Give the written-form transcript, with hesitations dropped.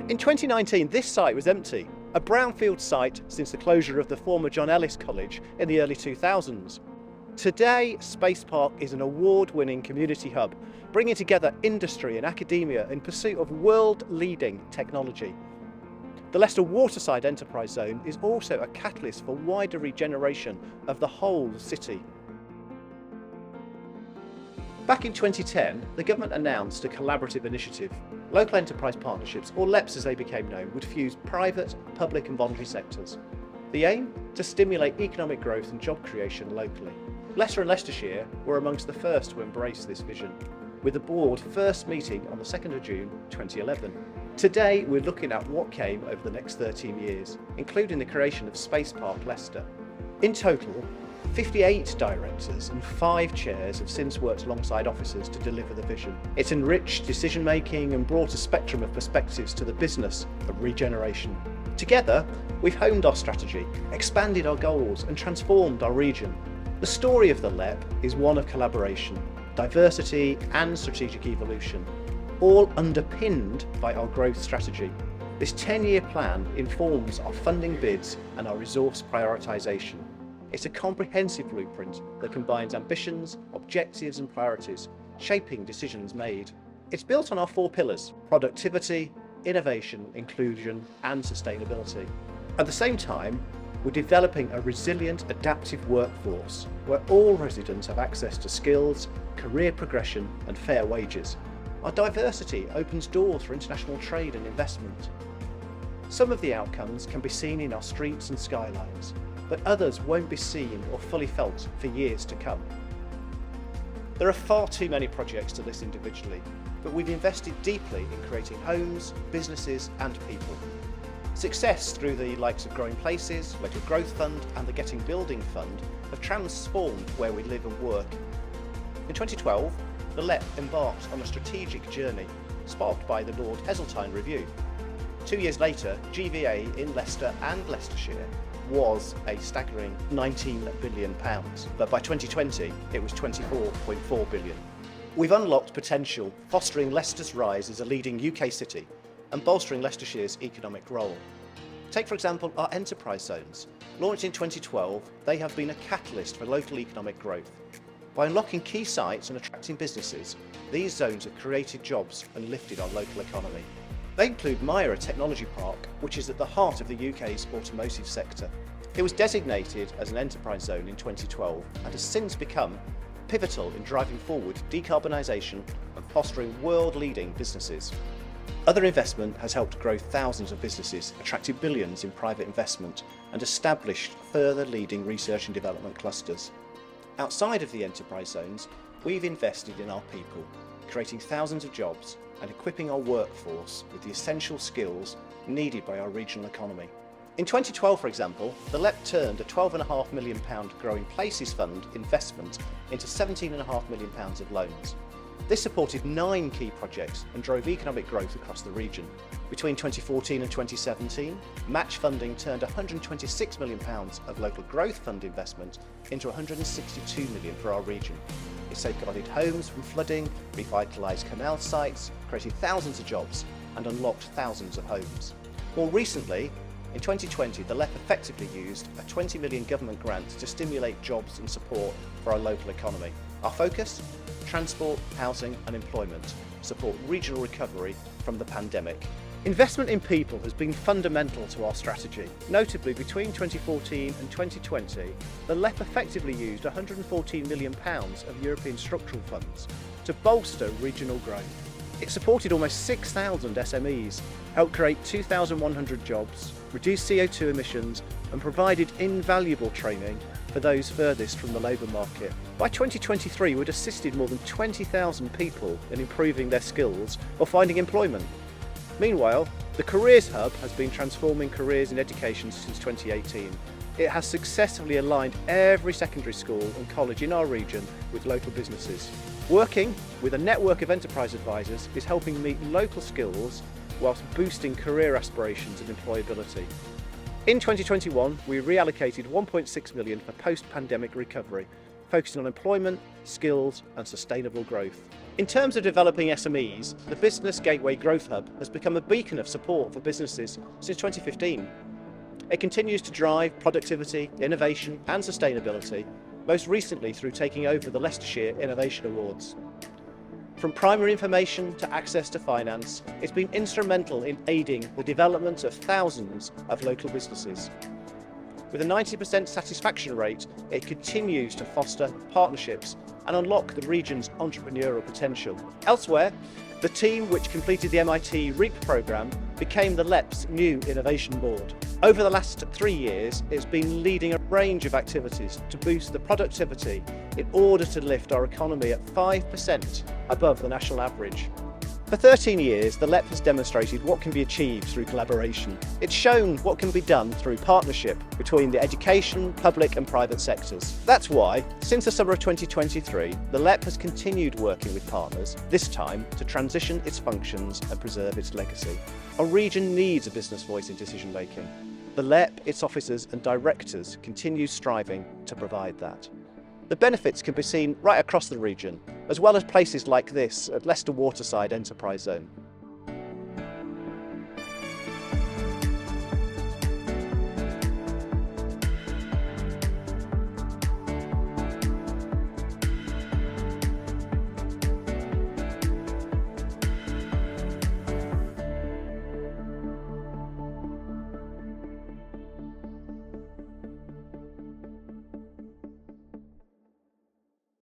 In 2019, this site was empty, a brownfield site since the closure of the former John Ellis College in the early 2000s. Today, Space Park is an award-winning community hub, bringing together industry and academia in pursuit of world-leading technology. The Leicester Waterside Enterprise Zone is also a catalyst for wider regeneration of the whole city. Back in 2010, the government announced a collaborative initiative. Local enterprise partnerships, or LEPs as they became known, would fuse private, public and voluntary sectors. The aim? To stimulate economic growth and job creation locally. Leicester and Leicestershire were amongst the first to embrace this vision, with the board first meeting on the 2nd of June 2011. Today we're looking at what came over the next 13 years, including the creation of Space Park Leicester. In total, 58 directors and 5 chairs have since worked alongside officers to deliver the vision. It's enriched decision making and brought a spectrum of perspectives to the business of regeneration. Together, we've honed our strategy, expanded our goals and transformed our region. The story of the LEP is one of collaboration, diversity and strategic evolution, all underpinned by our growth strategy. This 10-year plan informs our funding bids and our resource prioritisation. It's a comprehensive blueprint that combines ambitions, objectives and priorities, shaping decisions made. It's built on our 4 pillars: productivity, innovation, inclusion and sustainability. At the same time, we're developing a resilient, adaptive workforce where all residents have access to skills, career progression and fair wages. Our diversity opens doors for international trade and investment. Some of the outcomes can be seen in our streets and skylines, but others won't be seen or fully felt for years to come. There are far too many projects to list individually, but we've invested deeply in creating homes, businesses and people. Success through the likes of Growing Places, Local Growth Fund and the Getting Building Fund have transformed where we live and work. In 2012, the LEP embarked on a strategic journey, sparked by the Lord Heseltine Review. 2 years later, GVA in Leicester and Leicestershire was a staggering £19 billion, but by 2020 it was £24.4 billion. We've unlocked potential, fostering Leicester's rise as a leading UK city and bolstering Leicestershire's economic role. Take for example our enterprise zones. Launched in 2012, they have been a catalyst for local economic growth. By unlocking key sites and attracting businesses, these zones have created jobs and lifted our local economy. They include Myra Technology Park, which is at the heart of the UK's automotive sector. It was designated as an enterprise zone in 2012 and has since become pivotal in driving forward decarbonisation and fostering world-leading businesses. Other investment has helped grow thousands of businesses, attracted billions in private investment and established further leading research and development clusters. Outside of the enterprise zones, we've invested in our people, creating thousands of jobs and equipping our workforce with the essential skills needed by our regional economy. In 2012, for example, the LEP turned a £12.5 million Growing Places Fund investment into £17.5 million of loans. This supported 9 key projects and drove economic growth across the region. Between 2014 and 2017, match funding turned £126 million of local growth fund investment into £162 million for our region. It safeguarded homes from flooding, revitalised canal sites, created thousands of jobs and unlocked thousands of homes. More recently, in 2020, the LEP effectively used a £20 million government grant to stimulate jobs and support for our local economy. Our focus? Transport, housing and employment, support regional recovery from the pandemic. Investment in people has been fundamental to our strategy. Notably, between 2014 and 2020, the LEP effectively used £114 million of European structural funds to bolster regional growth. It supported almost 6,000 SMEs, helped create 2,100 jobs, reduced CO2 emissions and provided invaluable training for those furthest from the labour market. By 2023, we'd assisted more than 20,000 people in improving their skills or finding employment. Meanwhile, the Careers Hub has been transforming careers in education since 2018. It has successfully aligned every secondary school and college in our region with local businesses. Working with a network of enterprise advisors is helping meet local skills whilst boosting career aspirations and employability. In 2021, we reallocated £1.6 million for post-pandemic recovery, focusing on employment, skills and sustainable growth. In terms of developing SMEs, the Business Gateway Growth Hub has become a beacon of support for businesses since 2015. It continues to drive productivity, innovation and sustainability, most recently through taking over the Leicestershire Innovation Awards. From primary information to access to finance, it's been instrumental in aiding the development of thousands of local businesses. With a 90% satisfaction rate, it continues to foster partnerships and unlock the region's entrepreneurial potential. Elsewhere, the team which completed the MIT REAP programme became the LLEP's new innovation board. Over the last 3 years, it's been leading a range of activities to boost the productivity in order to lift our economy at 5% above the national average. For 13 years, the LLEP has demonstrated what can be achieved through collaboration. It's shown what can be done through partnership between the education, public and private sectors. That's why, since the summer of 2023, the LLEP has continued working with partners, this time to transition its functions and preserve its legacy. Our region needs a business voice in decision making. The LLEP, its officers and directors continue striving to provide that. The benefits can be seen right across the region, as well as places like this at Leicester Waterside Enterprise Zone.